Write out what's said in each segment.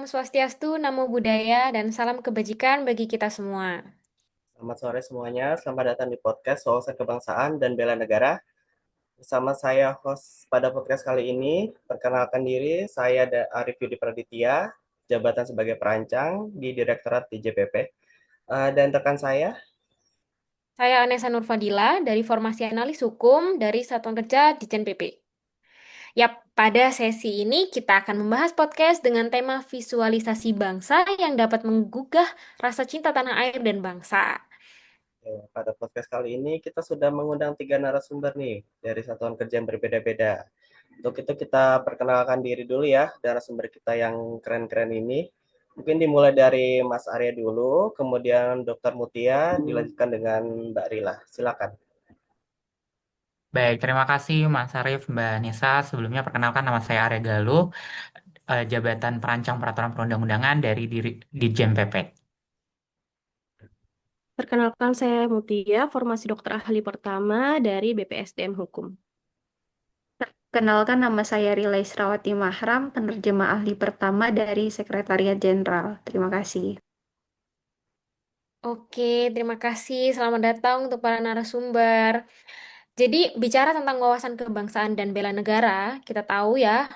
Swastiastu, Namo Buddhaya, dan salam kebajikan bagi kita semua. Selamat sore semuanya, selamat datang di podcast Wawasan Kebangsaan dan Bela Negara. Bersama saya host pada podcast kali ini, perkenalkan diri, saya Arif Yudi Praditya, jabatan sebagai perancang di Direktorat DJPP. Dan rekan saya, Saya Anessa Nurfadila dari Formasi Analis Hukum dari Satuan Kerja Ditjen PP. Yap, pada sesi ini kita akan membahas podcast dengan tema visualisasi bangsa yang dapat menggugah rasa cinta tanah air dan bangsa. pada podcast kali ini kita sudah mengundang 3 narasumber nih dari satuan kerja yang berbeda-beda. Untuk itu kita perkenalkan diri dulu ya, narasumber kita yang keren-keren ini. Mungkin dimulai dari Mas Arya dulu, kemudian Dr. Mutia, dilanjutkan dengan Mbak Rila. Silakan. Baik, terima kasih Mas Arief, Mbak Nisa. Sebelumnya perkenalkan nama saya Arya Galuh, jabatan perancang peraturan perundang-undangan dari Ditjen PP. Perkenalkan saya Mutia, formasi dokter ahli pertama dari BPSDM Hukum. Kenalkan nama saya Rila Israwati Mahram, penerjemah ahli pertama dari Sekretariat Jenderal. Terima kasih. Oke, terima kasih. Selamat datang untuk para narasumber. Jadi, bicara tentang wawasan kebangsaan dan bela negara, kita tahu ya,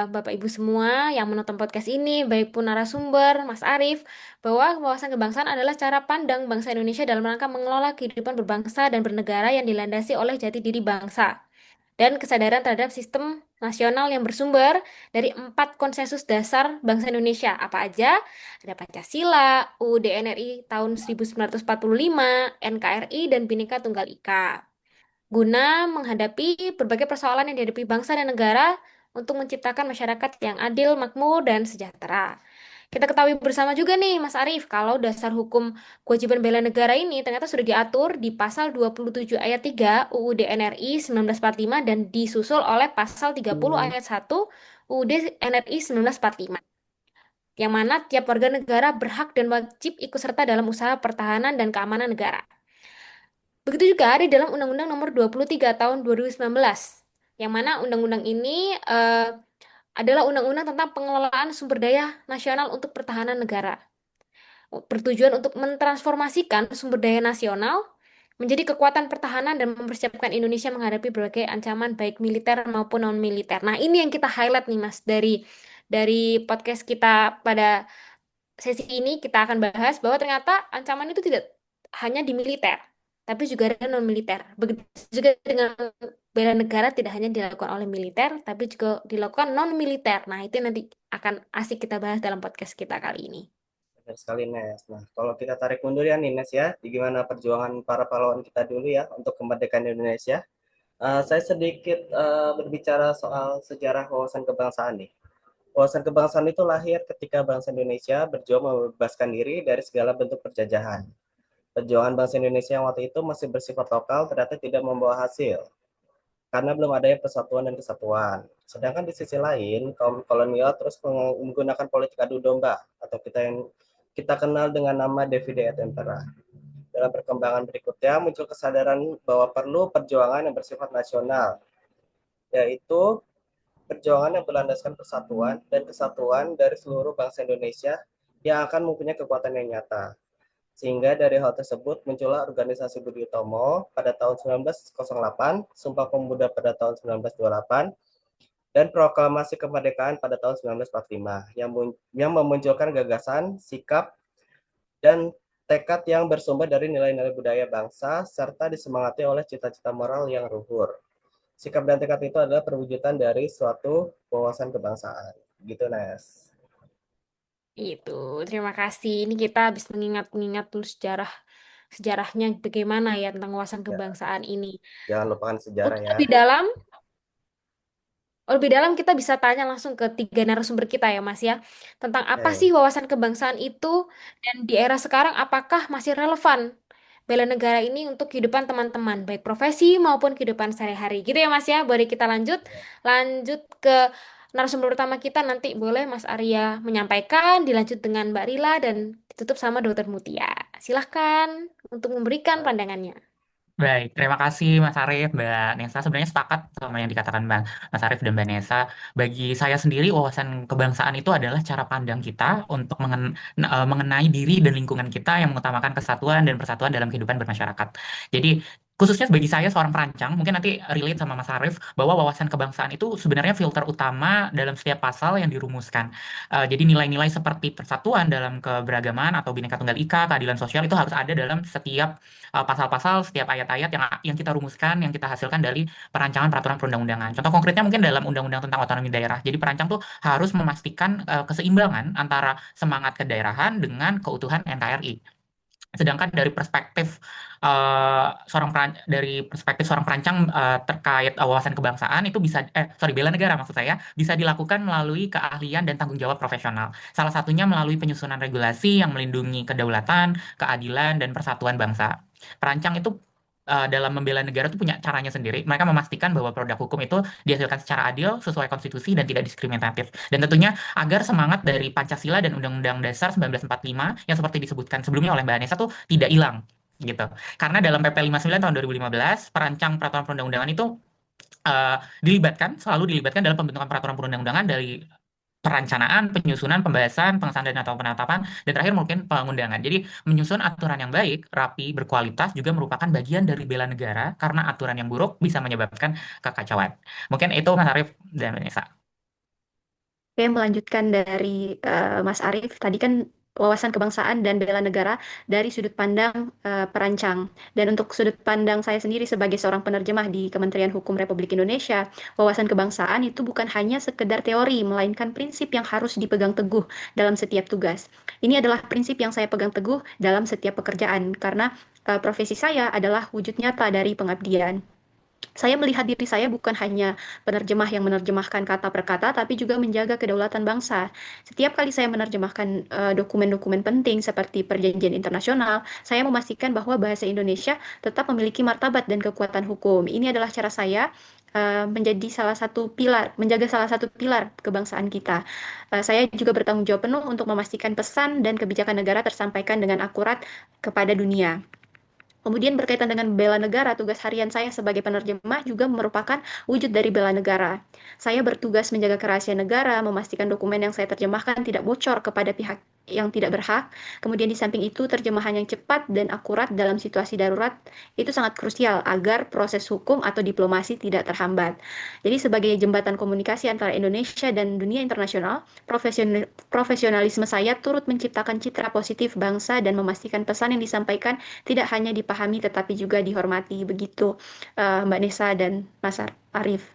Bapak Ibu semua yang menonton podcast ini, baik pun narasumber, Mas Arief, bahwa wawasan kebangsaan adalah cara pandang bangsa Indonesia dalam rangka mengelola kehidupan berbangsa dan bernegara yang dilandasi oleh jati diri bangsa dan kesadaran terhadap sistem nasional yang bersumber dari 4 konsensus dasar bangsa Indonesia. Apa aja? Ada Pancasila, UUD NRI tahun 1945, NKRI, dan Bhinneka Tunggal Ika guna menghadapi berbagai persoalan yang dihadapi bangsa dan negara untuk menciptakan masyarakat yang adil, makmur, dan sejahtera. Kita ketahui bersama juga nih, Mas Arief, kalau dasar hukum kewajiban bela negara ini ternyata sudah diatur di pasal 27 ayat 3 UUD NRI 1945 dan disusul oleh pasal 30 ayat 1 UUD NRI 1945 yang mana tiap warga negara berhak dan wajib ikut serta dalam usaha pertahanan dan keamanan negara. Begitu juga ada dalam Undang-Undang Nomor 23 Tahun 2019, yang mana undang-undang ini adalah undang-undang tentang pengelolaan sumber daya nasional untuk pertahanan negara. Bertujuan untuk mentransformasikan sumber daya nasional menjadi kekuatan pertahanan dan mempersiapkan Indonesia menghadapi berbagai ancaman baik militer maupun non-militer. Nah, ini yang kita highlight nih Mas dari podcast kita pada sesi ini kita akan bahas bahwa ternyata ancaman itu tidak hanya di militer, tapi juga ada non-militer. Begitu juga dengan bela negara tidak hanya dilakukan oleh militer, tapi juga dilakukan non-militer. Nah, itu nanti akan asik kita bahas dalam podcast kita kali ini. Benar sekali, Nes. Nah, kalau kita tarik mundur ya, nih, Nes ya, di gimana perjuangan para pahlawan kita dulu ya untuk kemerdekaan Indonesia. Saya sedikit berbicara soal sejarah wawasan kebangsaan nih. Wawasan kebangsaan itu lahir ketika bangsa Indonesia berjuang membebaskan diri dari segala bentuk penjajahan. Perjuangan bangsa Indonesia yang waktu itu masih bersifat lokal ternyata tidak membawa hasil karena belum adanya persatuan dan kesatuan. Sedangkan di sisi lain, kaum kolonial terus menggunakan politik adu domba atau kita kenal dengan nama divide et impera. Dalam perkembangan berikutnya muncul kesadaran bahwa perlu perjuangan yang bersifat nasional, yaitu perjuangan yang berlandaskan persatuan dan kesatuan dari seluruh bangsa Indonesia yang akan mempunyai kekuatan yang nyata. Sehingga dari hal tersebut muncullah organisasi Budi Utomo pada tahun 1908, Sumpah Pemuda pada tahun 1928, dan Proklamasi Kemerdekaan pada tahun 1945 yang memunculkan gagasan, sikap, dan tekad yang bersumber dari nilai-nilai budaya bangsa serta disemangati oleh cita-cita moral yang luhur. Sikap dan tekad itu adalah perwujudan dari suatu wawasan kebangsaan. Gitu, Nes. Itu, terima kasih. Ini kita habis mengingat-ingat dulu sejarahnya bagaimana ya tentang wawasan Ya, kebangsaan ini. jangan lupakan sejarah Untuk ya. lebih dalam, lebih dalam kita bisa tanya langsung ke 3 narasumber kita ya Mas ya. Tentang apa sih Oke. wawasan kebangsaan itu dan di era sekarang apakah masih relevan bela negara ini untuk kehidupan teman-teman, baik profesi maupun kehidupan sehari-hari. Gitu ya Mas ya. Boleh kita lanjut? Lanjut ke narasumber pertama kita nanti boleh Mas Arya menyampaikan, dilanjut dengan Mbak Rila dan ditutup sama Dokter Mutia. Silahkan untuk memberikan pandangannya. Baik, terima kasih Mas Arief, Mbak Nesa. Sebenarnya sepakat sama yang dikatakan Mas Arief dan Mbak Nesa. Bagi saya sendiri, wawasan kebangsaan itu adalah cara pandang kita untuk mengenai diri dan lingkungan kita yang mengutamakan kesatuan dan persatuan dalam kehidupan bermasyarakat. Jadi, khususnya bagi saya seorang perancang, mungkin nanti relate sama Mas Arief, bahwa wawasan kebangsaan itu sebenarnya filter utama dalam setiap pasal yang dirumuskan. Jadi nilai-nilai seperti persatuan dalam keberagaman atau Bhinneka Tunggal Ika, keadilan sosial itu harus ada dalam setiap pasal-pasal, setiap ayat-ayat yang kita rumuskan, yang kita hasilkan dari perancangan peraturan perundang-undangan. Contoh konkretnya mungkin dalam Undang-Undang tentang Otonomi Daerah. Jadi perancang tuh harus memastikan keseimbangan antara semangat kedaerahan dengan keutuhan NKRI. Sedangkan dari perspektif seorang perancang terkait wawasan kebangsaan itu bela negara maksud saya bisa dilakukan melalui keahlian dan tanggung jawab profesional. Salah satunya melalui penyusunan regulasi yang melindungi kedaulatan, keadilan dan persatuan bangsa. Perancang itu dalam membela negara itu punya caranya sendiri. Mereka memastikan bahwa produk hukum itu dihasilkan secara adil, sesuai konstitusi dan tidak diskriminatif. Dan tentunya agar semangat dari Pancasila dan Undang-Undang Dasar 1945 yang seperti disebutkan sebelumnya oleh Mbak Anessa tuh tidak hilang gitu. Karena dalam PP 59 tahun 2015, perancang peraturan perundang-undangan itu eh, selalu dilibatkan dalam pembentukan peraturan perundang-undangan dari perencanaan, penyusunan, pembahasan, pengesahan dan atau penetapan, dan terakhir mungkin pengundangan. Jadi menyusun aturan yang baik, rapi, berkualitas juga merupakan bagian dari bela negara karena aturan yang buruk bisa menyebabkan kekacauan. Mungkin itu Mas Arief dan Vanessa. Oke, melanjutkan dari Mas Arief, tadi kan wawasan kebangsaan dan bela negara dari sudut pandang perancang. Dan untuk sudut pandang saya sendiri sebagai seorang penerjemah di Kementerian Hukum Republik Indonesia, wawasan kebangsaan itu bukan hanya sekedar teori, melainkan prinsip yang harus dipegang teguh dalam setiap tugas. Ini adalah prinsip yang saya pegang teguh dalam setiap pekerjaan, karena profesi saya adalah wujud nyata dari pengabdian. Saya melihat diri saya bukan hanya penerjemah yang menerjemahkan kata per kata, tapi juga menjaga kedaulatan bangsa. Setiap kali saya menerjemahkan dokumen-dokumen penting seperti perjanjian internasional, saya memastikan bahwa bahasa Indonesia tetap memiliki martabat dan kekuatan hukum. Ini adalah cara saya menjadi salah satu pilar, menjaga salah satu pilar kebangsaan kita. Saya juga bertanggung jawab penuh untuk memastikan pesan dan kebijakan negara tersampaikan dengan akurat kepada dunia. Kemudian berkaitan dengan bela negara, tugas harian saya sebagai penerjemah juga merupakan wujud dari bela negara. Saya bertugas menjaga kerahasiaan negara, memastikan dokumen yang saya terjemahkan tidak bocor kepada pihak yang tidak berhak. Kemudian di samping itu, terjemahan yang cepat dan akurat dalam situasi darurat itu sangat krusial agar proses hukum atau diplomasi tidak terhambat. Jadi sebagai jembatan komunikasi antara Indonesia dan dunia internasional, profesionalisme saya turut menciptakan citra positif bangsa dan memastikan pesan yang disampaikan tidak hanya dipahami tetapi juga dihormati. Begitu Mbak Nesa dan Mas Arief.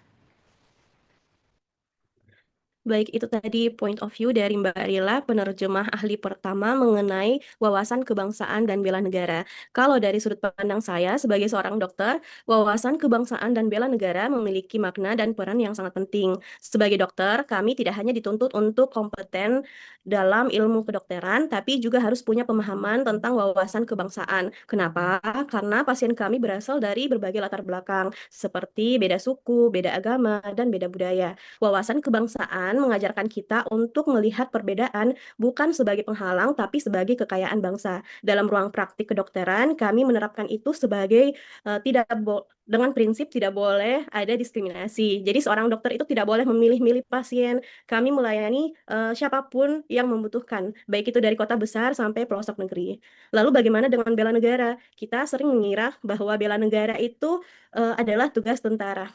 Baik, itu tadi point of view dari Mbak Rila, penerjemah ahli pertama mengenai wawasan kebangsaan dan bela negara. Kalau dari sudut pandang saya sebagai seorang dokter, wawasan kebangsaan dan bela negara memiliki makna dan peran yang sangat penting. Sebagai dokter, kami tidak hanya dituntut untuk kompeten dalam ilmu kedokteran, tapi juga harus punya pemahaman tentang wawasan kebangsaan. Kenapa? Karena pasien kami berasal dari berbagai latar belakang, seperti beda suku, beda agama, dan beda budaya. Wawasan kebangsaan mengajarkan kita untuk melihat perbedaan bukan sebagai penghalang, tapi sebagai kekayaan bangsa. Dalam ruang praktik kedokteran, kami menerapkan itu sebagai dengan prinsip tidak boleh ada diskriminasi. Jadi seorang dokter itu tidak boleh memilih-milih pasien. Kami melayani siapapun yang membutuhkan, baik itu dari kota besar sampai pelosok negeri. Lalu bagaimana dengan bela negara? Kita sering mengira bahwa bela negara itu adalah tugas tentara.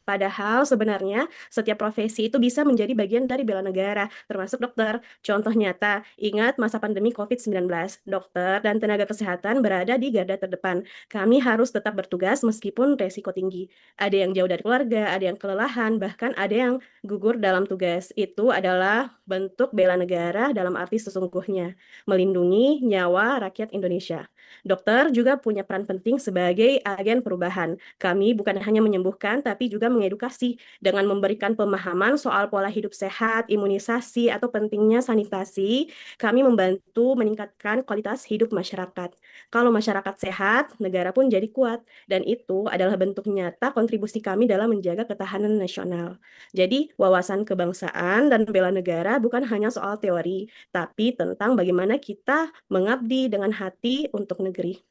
Padahal sebenarnya setiap profesi itu bisa menjadi bagian dari bela negara, termasuk dokter. Contoh nyata, ingat masa pandemi COVID-19, dokter dan tenaga kesehatan berada di garda terdepan. Kami harus tetap bertugas meskipun resiko tinggi. Ada yang jauh dari keluarga, ada yang kelelahan, bahkan ada yang gugur dalam tugas. Itu adalah bentuk bela negara dalam arti sesungguhnya, melindungi nyawa rakyat Indonesia. Dokter juga punya peran penting sebagai agen perubahan. Kami bukan hanya menyembuhkan, tapi juga mengedukasi dengan memberikan pemahaman soal pola hidup sehat, imunisasi, atau pentingnya sanitasi. Kami membantu meningkatkan kualitas hidup masyarakat. Kalau masyarakat sehat, negara pun jadi kuat. Dan itu adalah bentuk nyata kontribusi kami dalam menjaga ketahanan nasional. Jadi, wawasan kebangsaan dan bela negara bukan hanya soal teori, tapi tentang bagaimana kita mengabdi dengan hati untuk negeri.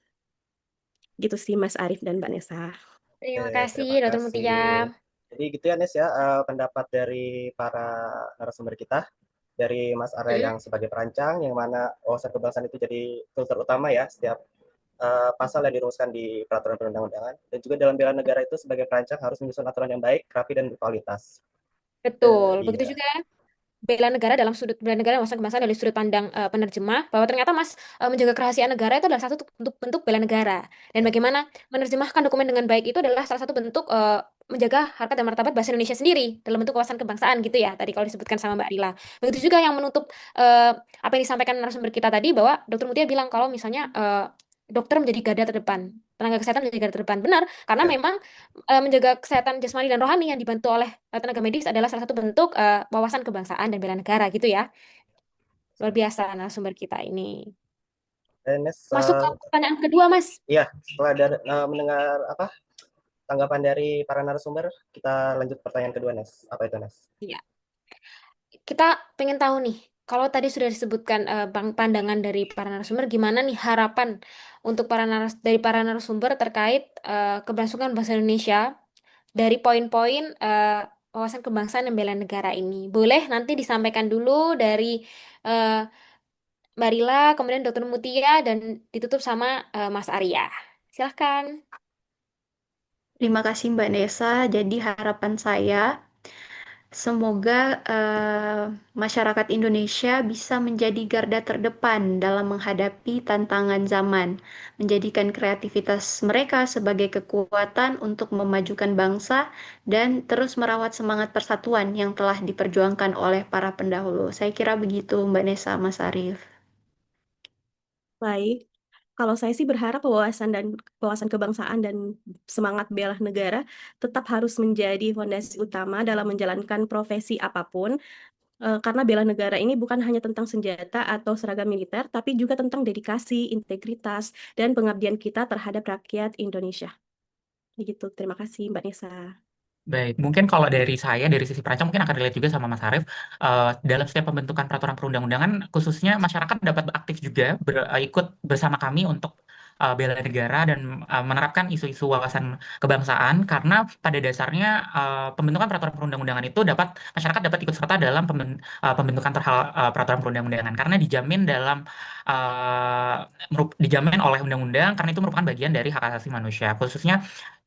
Gitu sih Mas Arif dan Mbak Nesa. Terima Oke, kasih, terima Dokter kasih. Mutia. Jadi gitu ya Nes ya, pendapat dari para narasumber kita, dari Mas Arya Mm, yang sebagai perancang, yang mana wawasan kebangsaan itu jadi filter utama ya setiap pasal yang dirumuskan di peraturan perundang-undangan, dan juga dalam bela negara itu sebagai perancang harus menyusun aturan yang baik, rapi, dan berkualitas. betul. Begitu Iya, juga bela negara dalam sudut bela negara wawasan kebangsaan dari sudut pandang penerjemah bahwa ternyata Mas menjaga kerahasiaan negara itu adalah satu bentuk bela negara dan ya, bagaimana menerjemahkan dokumen dengan baik itu adalah salah satu bentuk menjaga harkat dan martabat bahasa Indonesia sendiri dalam bentuk wawasan kebangsaan gitu ya tadi kalau disebutkan sama Mbak Rila. Begitu juga yang menutup apa yang disampaikan narasumber kita tadi bahwa Dokter Mutia bilang kalau misalnya dokter menjadi garda terdepan, tenaga kesehatan menjadi garda terdepan. Benar, karena ya. memang menjaga kesehatan jasmani dan rohani yang dibantu oleh tenaga medis adalah salah satu bentuk wawasan kebangsaan dan bela negara gitu ya. Luar biasa narasumber kita ini. Nes, Masuk ke pertanyaan kedua, Mas. ya setelah mendengar apa tanggapan dari para narasumber, kita lanjut pertanyaan kedua Nes. Apa itu Nes? Iya. Kita pengen tahu nih, kalau tadi sudah disebutkan pandangan dari para narasumber, gimana nih harapan untuk dari para narasumber terkait keberlangsungan bahasa Indonesia dari poin-poin wawasan kebangsaan dan bela negara ini. Boleh nanti disampaikan dulu dari eh, Mbak Rila, kemudian Dokter Mutia, dan ditutup sama Mas Arya. Silahkan. Terima kasih Mbak Nesa. Jadi harapan saya semoga masyarakat Indonesia bisa menjadi garda terdepan dalam menghadapi tantangan zaman, menjadikan kreativitas mereka sebagai kekuatan untuk memajukan bangsa dan terus merawat semangat persatuan yang telah diperjuangkan oleh para pendahulu. Saya kira begitu Mbak Nesa, Mas Arief. Baik, kalau saya sih berharap wawasan kebangsaan dan semangat bela negara tetap harus menjadi fondasi utama dalam menjalankan profesi apapun, karena bela negara ini bukan hanya tentang senjata atau seragam militer, tapi juga tentang dedikasi, integritas, dan pengabdian kita terhadap rakyat Indonesia. Begitu, terima kasih Mbak Nisa. Baik, mungkin kalau dari saya, dari sisi perancang mungkin akan relate juga sama Mas Arief. Dalam setiap pembentukan peraturan perundang-undangan, khususnya masyarakat dapat aktif juga ikut bersama kami untuk bela negara dan menerapkan isu-isu wawasan kebangsaan, karena pada dasarnya pembentukan peraturan perundang-undangan itu masyarakat dapat ikut serta dalam pembentukan peraturan perundang-undangan, karena dijamin dijamin oleh undang-undang, karena itu merupakan bagian dari hak asasi manusia, khususnya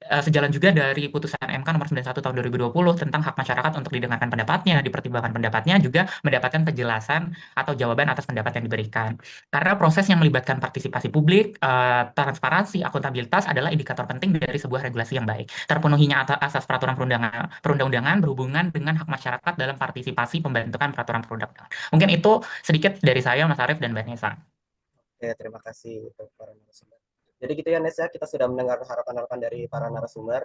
sejalan juga dari putusan MK nomor 91 tahun 2020 tentang hak masyarakat untuk didengarkan pendapatnya, dipertimbangkan pendapatnya, juga mendapatkan penjelasan atau jawaban atas pendapat yang diberikan. Karena proses yang melibatkan partisipasi publik, transparansi, akuntabilitas adalah indikator penting dari sebuah regulasi yang baik. Terpenuhinya asas peraturan perundang-undangan berhubungan dengan hak masyarakat dalam partisipasi pembentukan peraturan perundang-undangan. Mungkin itu sedikit dari saya, Mas Arief dan Mbak Nesa. Oke, terima kasih untuk para narasumber. Jadi gitu ya Nes ya, kita sudah mendengar harapan-harapan dari para narasumber,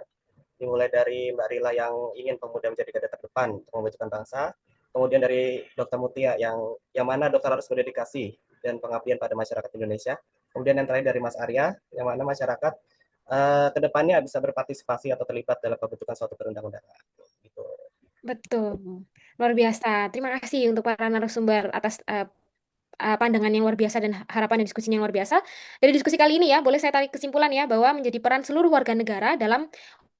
dimulai dari Mbak Rila yang ingin pemuda menjadi garda terdepan untuk memajukan bangsa, kemudian dari Dr. Mutia yang mana dokter harus berdedikasi dan pengabdian pada masyarakat Indonesia, kemudian yang terakhir dari Mas Arya, yang mana masyarakat kedepannya bisa berpartisipasi atau terlibat dalam pembentukan suatu perundang-undangan. Gitu. Betul. Luar biasa. Terima kasih untuk para narasumber atas pandangan yang luar biasa dan harapan dan diskusinya yang luar biasa. Dari diskusi kali ini ya, boleh saya tarik kesimpulan ya bahwa menjadi peran seluruh warga negara dalam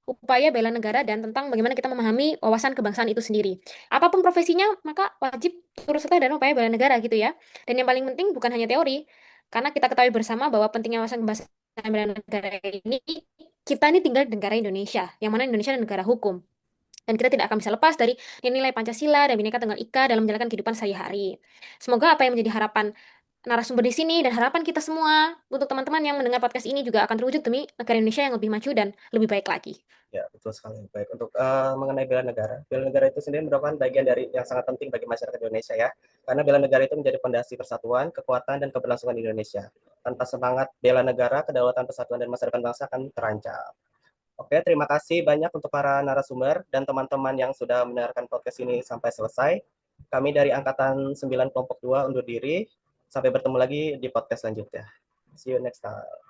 upaya bela negara dan tentang bagaimana kita memahami wawasan kebangsaan itu sendiri. Apapun profesinya, maka wajib turut serta dalam upaya bela negara gitu ya. Dan yang paling penting bukan hanya teori, karena kita ketahui bersama bahwa pentingnya wawasan kebangsaan dan bela negara ini, kita ini tinggal di negara Indonesia, yang mana Indonesia adalah negara hukum. Dan kita tidak akan bisa lepas dari nilai Pancasila dan Bhinneka Tunggal Ika dalam menjalankan kehidupan sehari-hari. Semoga apa yang menjadi harapan narasumber di sini dan harapan kita semua untuk teman-teman yang mendengar podcast ini juga akan terwujud demi negara Indonesia yang lebih maju dan lebih baik lagi. Ya, betul sekali. Baik, untuk mengenai bela negara. Bela negara itu sendiri merupakan bagian dari yang sangat penting bagi masyarakat Indonesia ya. Karena bela negara itu menjadi fondasi persatuan, kekuatan, dan keberlangsungan Indonesia. Tanpa semangat bela negara, kedaulatan persatuan dan masa depan bangsa akan terancam. Oke, terima kasih banyak untuk para narasumber dan teman-teman yang sudah mendengarkan podcast ini sampai selesai. Kami dari Angkatan 9 Kelompok 2 undur diri. Sampai bertemu lagi di podcast selanjutnya. See you next time.